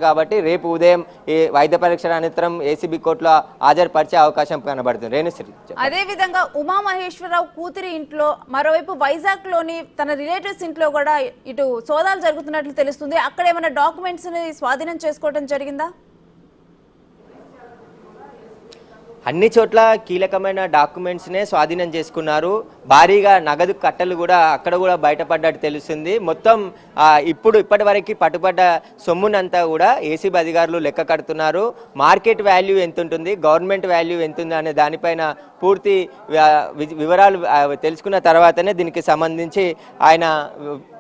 కాబట్టి రేపు ఉదయం ఈ వైద్య పరీక్షల అనంతరం ఏసీబీ కోర్టులో హాజరుపరిచే అవకాశం కనబడుతుంది. రేణుశ్రీ, అదే విధంగా ఉమామహేశ్వరరావు కూతురి ఇంట్లో మరోవైపు వైజాగ్ లోని తన రిలేటివ్స్ ఇంట్లో కూడా ఇటు సోదాలు జరుగుతున్నట్లు తెలుస్తుంది. అక్కడ ఏమైనా డాక్యుమెంట్స్ ని స్వాధీనం చేసుకోవడం జరిగిందా? అన్ని చోట్ల కీలకమైన డాక్యుమెంట్స్నే స్వాధీనం చేసుకున్నారు. భారీగా నగదు కట్టలు కూడా అక్కడ కూడా బయటపడ్డట్టు తెలుస్తుంది. మొత్తం ఇప్పటి వరకు పట్టుబడ్డ సొమ్మునంతా కూడా ఏసీబీ అధికారులు లెక్క కడుతున్నారు. మార్కెట్ వాల్యూ ఎంత ఉంటుంది, గవర్నమెంట్ వాల్యూ ఎంత ఉంది అనే దానిపైన పూర్తి వివరాలు తెలుసుకున్న తర్వాతనే దీనికి సంబంధించి ఆయన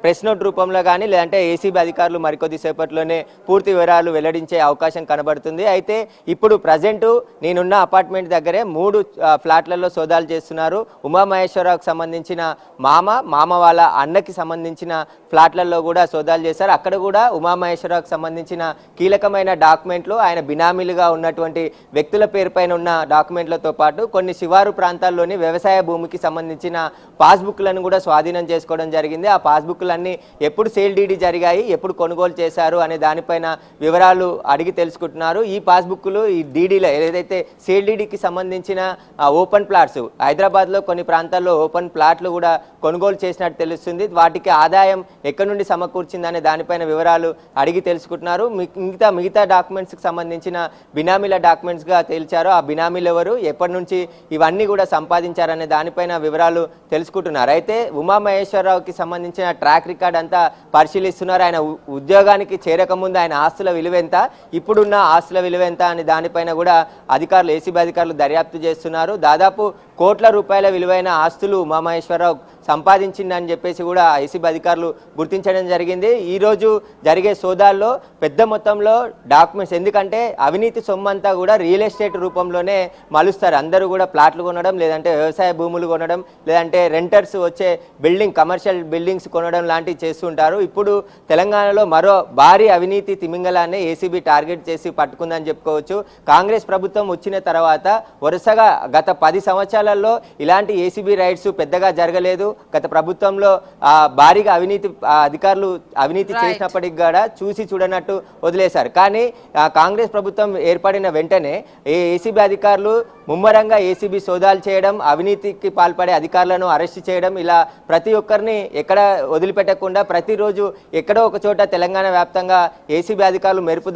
ప్రెస్ నోట్ రూపంలో కానీ లేదంటే ఏసీబీ అధికారులు మరికొద్ది సేపట్లోనే పూర్తి వివరాలు వెల్లడించే అవకాశం కనబడుతుంది. అయితే ఇప్పుడు ప్రజెంటు నేనున్న అపార్ట్మెంట్ దగ్గరే 3 ఫ్లాట్లలో సోదాలు చేస్తున్నారు. ఉమామహేశ్వరరావుకు సంబంధించిన మామ వాళ్ళ అన్నకి సంబంధించిన ఫ్లాట్లలో కూడా సోదాలు చేశారు. అక్కడ కూడా ఉమామహేశ్వరరావుకు సంబంధించిన కీలకమైన డాక్యుమెంట్లు, ఆయన బినామీలుగా ఉన్నటువంటి వ్యక్తుల పేరుపైన ఉన్న డాక్యుమెంట్లతో పాటు కొన్ని శివారు ప్రాంతాల్లోని వ్యవసాయ భూమికి సంబంధించిన పాస్బుక్లను కూడా స్వాధీనం చేసుకోవడం జరిగింది. ఆ పాస్బుక్లన్నీ ఎప్పుడు సేల్ డీడీ జరిగాయి, ఎప్పుడు కొనుగోలు చేశారు అనే దానిపైన వివరాలు అడిగి తెలుసుకుంటున్నారు. ఈ పాస్బుక్లు ఈ డీడీలో ఏదైతే సేల్ డీడీకి సంబంధించిన ఓపెన్ ప్లాట్స్, హైదరాబాద్లో కొన్ని ప్రాంతాల్లో ఓపెన్ ప్లాట్లు కూడా కొనుగోలు చేసినట్టు తెలుస్తుంది. వాటికి ఆదాయం ఎక్కడి నుండి సమకూర్చిందనే దానిపైన వివరాలు అడిగి తెలుసుకుంటున్నారు. మిగతా డాక్యుమెంట్స్కి సంబంధించిన బినామీల డాక్యుమెంట్స్గా తేల్చారు. ఆ బినామీలు ఎవరు, ఎప్పటి నుంచి ఇవన్నీ కూడా సంపాదించారనే దానిపైన వివరాలు తెలుసుకుంటున్నారు. అయితే ఉమామహేశ్వరరావుకి సంబంధించిన ట్రాక్ రికార్డ్ అంతా పరిశీలిస్తున్నారు. ఆయన ఉద్యోగానికి చేరకముందు ఆయన ఆస్తుల విలువ ఎంత, ఇప్పుడున్న ఆస్తుల విలువ ఎంత అనే దానిపైన కూడా అధికారులు ఏసీబీ అధికారులు దర్యాప్తు చేస్తున్నారు. దాదాపు కోట్ల రూపాయల విలువైన ఆస్తులు ఉమామహేశ్వరరావు సంపాదించిందని చెప్పేసి కూడా ఏసీబీ అధికారులు గుర్తించడం జరిగింది. ఈరోజు జరిగే సోదాల్లో పెద్ద మొత్తంలో డాక్యుమెంట్స్, ఎందుకంటే అవినీతి సొమ్మంతా కూడా రియల్ ఎస్టేట్ రూపంలోనే మలుస్తారు. అందరూ కూడా ప్లాట్లు కొనడం, లేదంటే వ్యవసాయ భూములు కొనడం, లేదంటే రెంటర్స్ వచ్చే కమర్షియల్ బిల్డింగ్స్ కొనడం లాంటివి చేస్తుంటారు. ఇప్పుడు తెలంగాణలో మరో భారీ అవినీతి తిమింగలాన్ని ఏసీబీ టార్గెట్ చేసి పట్టుకుందని చెప్పుకోవచ్చు. కాంగ్రెస్ ప్రభుత్వం వచ్చిన తర్వాత వరుసగా గత 10 సంవత్సరాలలో ఇలాంటి ఏసీబీ రైడ్స్ పెద్దగా జరగలేదు. గత ప్రభుత్వంలో భారీగా అధికారులు అవినీతి చేసినప్పటికి కూడా చూసి చూడనట్టు వదిలేశారు. కానీ కాంగ్రెస్ ప్రభుత్వం ఏర్పడిన వెంటనే ఏసీబీ అధికారులు ముమ్మరంగా ఏసీబీ సోదాలు చేయడం, అవినీతికి పాల్పడే అధికారులను అరెస్ట్ చేయడం, ఇలా ప్రతి ఒక్కరిని ఎక్కడ వదిలిపెట్టకుండా ప్రతిరోజు ఎక్కడో ఒక చోట తెలంగాణ వ్యాప్తంగా ఏసీబీ అధికారులు మెరుపు